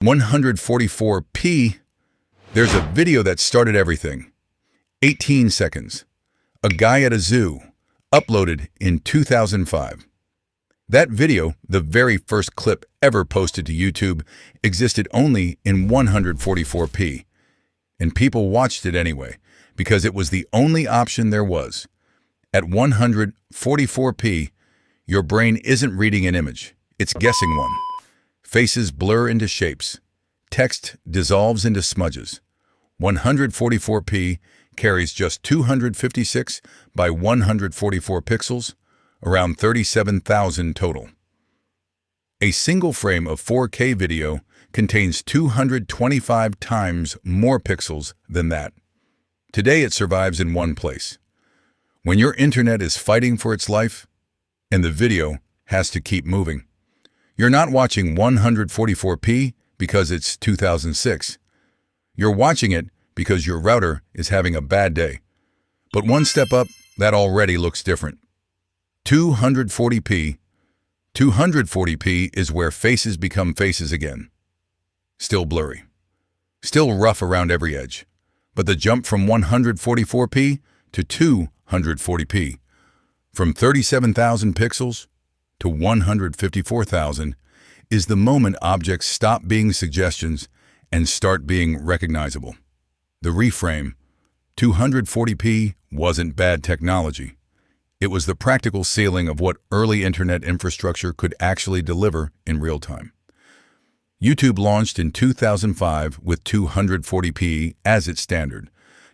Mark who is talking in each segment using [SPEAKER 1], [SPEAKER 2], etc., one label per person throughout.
[SPEAKER 1] 144p. There's a video that started everything. 18 seconds. A guy at a zoo. Uploaded in 2005. That video, the very first clip ever posted to YouTube, existed only in 144p. And people watched it anyway, because it was the only option there was. At 144p, your brain isn't reading an image, it's guessing one. Faces blur into shapes. Text dissolves into smudges. 144p carries just 256 by 144 pixels, around 37,000 total. A single frame of 4K video contains 225 times more pixels than that. Today it survives in one place. When your internet is fighting for its life, and the video has to keep moving. You're not watching 144p because it's 2006. You're watching it because your router is having a bad day. But one step up, that already looks different. 240p. 240p is where faces become faces again. Still blurry. Still rough around every edge. But the jump from 144p to 240p, from 37,000 pixels to 154,000, is the moment objects stop being suggestions and start being recognizable. The reframe, 240p wasn't bad technology. It was the practical ceiling of what early internet infrastructure could actually deliver in real time. YouTube launched in 2005 with 240p as its standard,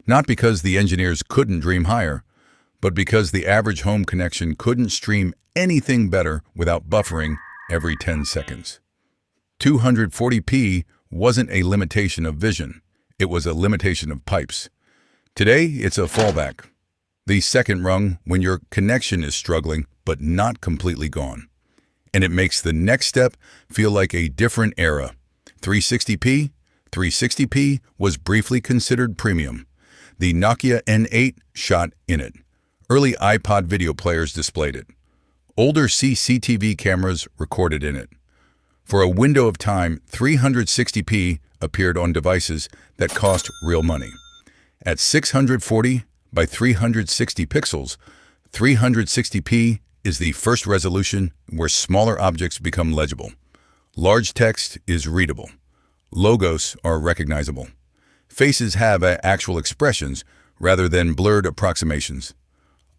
[SPEAKER 1] not because the engineers couldn't dream higher, but because the average home connection couldn't stream anything better without buffering every 10 seconds. 240p wasn't a limitation of vision, it was a limitation of pipes. Today, it's a fallback. The second rung when your connection is struggling but not completely gone. And it makes the next step feel like a different era. 360p? 360p was briefly considered premium. The Nokia N8 shot in it. Early iPod video players displayed it. Older CCTV cameras recorded in it. For a window of time, 360p appeared on devices that cost real money. At 640 by 360 pixels, 360p is the first resolution where smaller objects become legible. Large text is readable. Logos are recognizable. Faces have actual expressions rather than blurred approximations.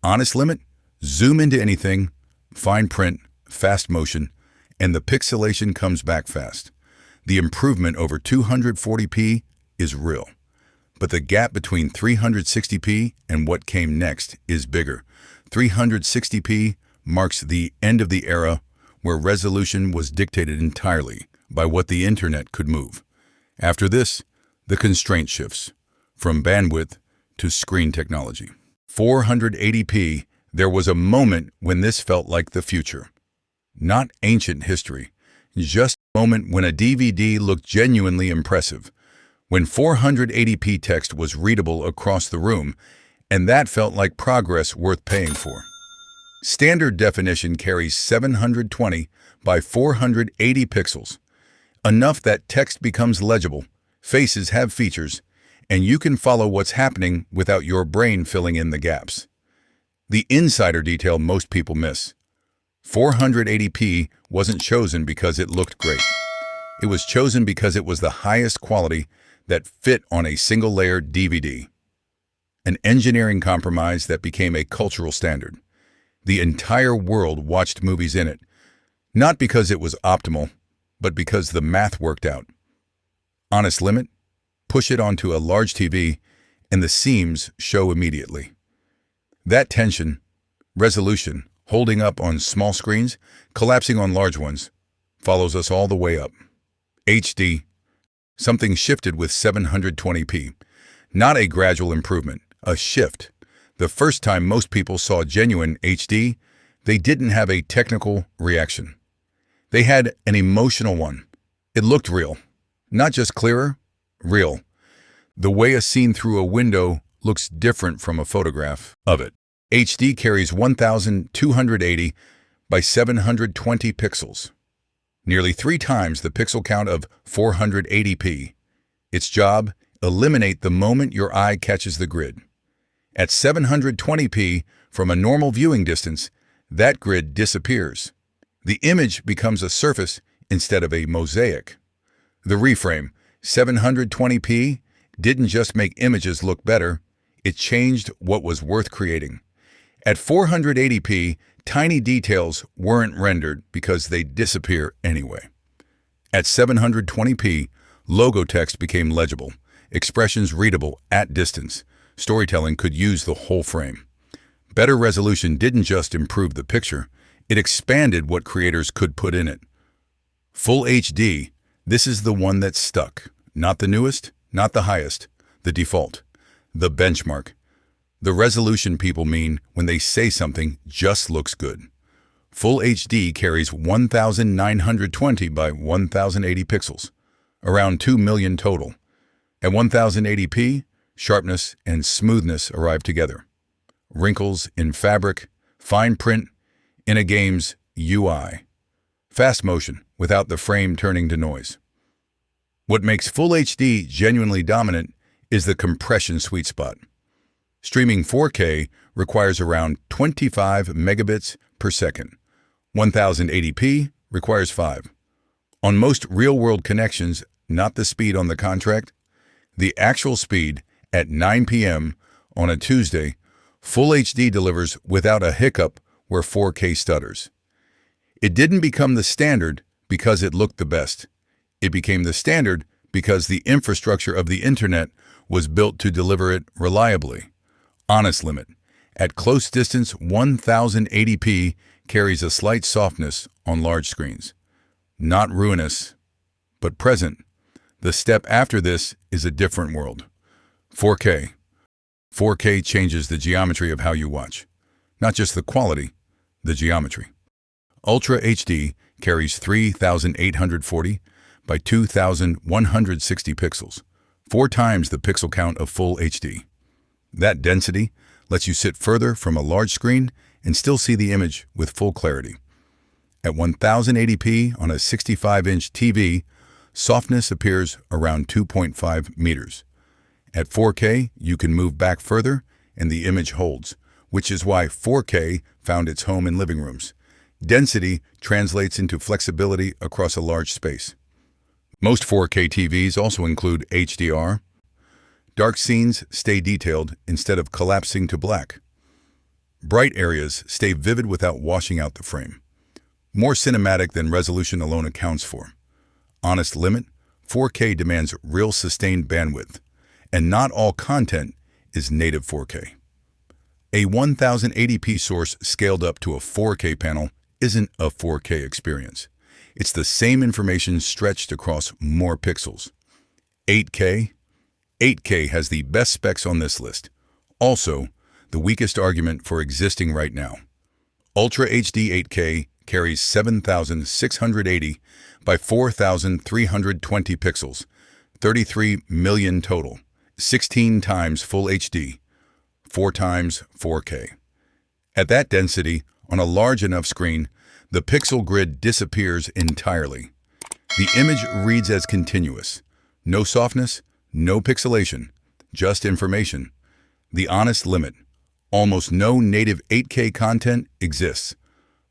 [SPEAKER 1] Honest limit? Zoom into anything, fine print, fast motion, and the pixelation comes back fast. The improvement over 240p is real. But the gap between 360p and what came next is bigger. 360p marks the end of the era where resolution was dictated entirely by what the internet could move. After this, the constraint shifts from bandwidth to screen technology. 480p, there was a moment when this felt like the future. Not ancient history, just a moment when a DVD looked genuinely impressive, when 480p text was readable across the room, and that felt like progress worth paying for. Standard definition carries 720 by 480 pixels, enough that text becomes legible, faces have features, and you can follow what's happening without your brain filling in the gaps. The insider detail most people miss. 480p wasn't chosen because it looked great. It was chosen because it was the highest quality that fit on a single-layer DVD. An engineering compromise that became a cultural standard. The entire world watched movies in it, not because it was optimal, but because the math worked out. Honest limit? Push it onto a large TV, and the seams show immediately. That tension, resolution, holding up on small screens, collapsing on large ones, follows us all the way up. HD. Something shifted with 720p. Not a gradual improvement, a shift. The first time most people saw genuine HD, they didn't have a technical reaction. They had an emotional one. It looked real. Not just clearer, real. The way a scene through a window looks different from a photograph of it. HD carries 1280 by 720 pixels. nearly 3 times the pixel count of 480p. Its job, eliminate the moment your eye catches the grid. At 720p, from a normal viewing distance, that grid disappears. The image becomes a surface instead of a mosaic. The reframe, 720p, didn't just make images look better, it changed what was worth creating. At 480p, tiny details weren't rendered because they disappear anyway. At 720p, logo text became legible, expressions readable at distance. Storytelling could use the whole frame. Better resolution didn't just improve the picture, it expanded what creators could put in it. Full HD, this is the one that stuck. Not the newest, not the highest, the default, the benchmark. The resolution people mean when they say something just looks good. Full HD carries 1920 by 1080 pixels, around 2 million total. At 1080p, sharpness and smoothness arrive together. Wrinkles in fabric, fine print in a game's UI. Fast motion without the frame turning to noise. What makes Full HD genuinely dominant is the compression sweet spot. Streaming 4K requires around 25 megabits per second. 1080p requires 5. On most real-world connections, not the speed on the contract, the actual speed at 9 p.m. on a Tuesday, Full HD delivers without a hiccup where 4K stutters. It didn't become the standard because it looked the best. It became the standard because the infrastructure of the internet was built to deliver it reliably. Honest limit. At close distance, 1080p carries a slight softness on large screens. Not ruinous, but present. The step after this is a different world. 4K. 4K changes the geometry of how you watch. Not just the quality, the geometry. Ultra HD carries 3840 by 2160 pixels, 4 times the pixel count of Full HD. That density lets you sit further from a large screen and still see the image with full clarity. At 1080p on a 65-inch TV, softness appears around 2.5 meters. At 4K, you can move back further and the image holds, which is why 4K found its home in living rooms. Density translates into flexibility across a large space. Most 4K TVs also include HDR. Dark scenes stay detailed instead of collapsing to black. Bright areas stay vivid without washing out the frame. More cinematic than resolution alone accounts for. Honest limit, 4K demands real sustained bandwidth, and not all content is native 4K. A 1080p source scaled up to a 4K panel isn't a 4K experience. It's the same information stretched across more pixels. 8K? 8K has the best specs on this list. Also, the weakest argument for existing right now. Ultra HD 8K carries 7680 by 4320 pixels, 33 million total, 16 times Full HD, 4 times 4K. At that density, on a large enough screen, the pixel grid disappears entirely. The image reads as continuous. No softness, no pixelation, just information. The honest limit. Almost no native 8K content exists.